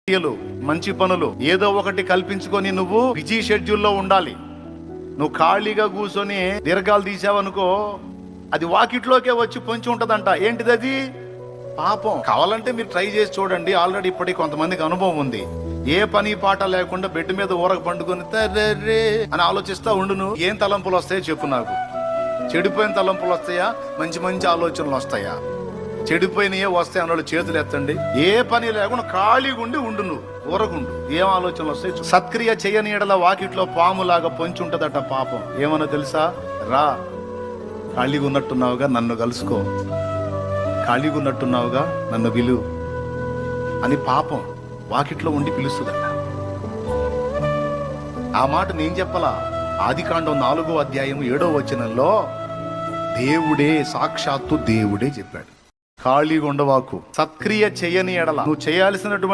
క్రియలు, మంచి పనులు ఏదో ఒకటి కల్పించుకొని నువ్వు బిజీ షెడ్యూల్లో ఉండాలి. నువ్వు ఖాళీగా కూర్చొని దీర్ఘాలు తీసావనుకో, అది వాకిట్లోకే వచ్చి పొంచి ఉంటదంట. ఏంటిది అది? పాపం. కావాలంటే మీరు ట్రై చేసి చూడండి. ఆల్రెడీ ఇప్పటికి కొంతమందికి అనుభవం ఉంది. ఏ పని పాట లేకుండా బెడ్ మీద ఊరక పండుకొని తర్రే అని ఆలోచిస్తా ఉండును. ఏం తలంపులు వస్తాయో చెప్పు నాకు. చెడిపోయిన తలంపులు వస్తాయా, మంచి మంచి ఆలోచనలు వస్తాయా? చెడిపోయినయే వస్తాయి అన్న చేతులు ఎత్తండి. ఏ పని లేకుండా ఖాళీగా ఉండు నువ్వు, ఊరకుండు. ఏం ఆలోచనలు వస్తాయి? సత్క్రియ చేయని ఎడల వాకిట్లో పాములాగా పొంచి ఉంటదట పాపం. ఏమన్నా తెలుసా? రా, ఖాళీగా ఉన్నట్టున్నావుగా, నన్ను కలుసుకో, ఖాళీగా ఉన్నట్టున్నావుగా, నన్ను పిలు అని పాపం వాకిట్లో ఉండి పిలుస్తుందట. ఆ మాట నేను చెప్పలా. ఆదికాండం 4వ అధ్యాయం 7వ వచనంలో దేవుడే, సాక్షాత్తు దేవుడే చెప్పాడు. ఖాళీగా ఉండవాకు, సత్క్రియ చేయని ఎడల నువ్వు చేయాల్సినటువంటి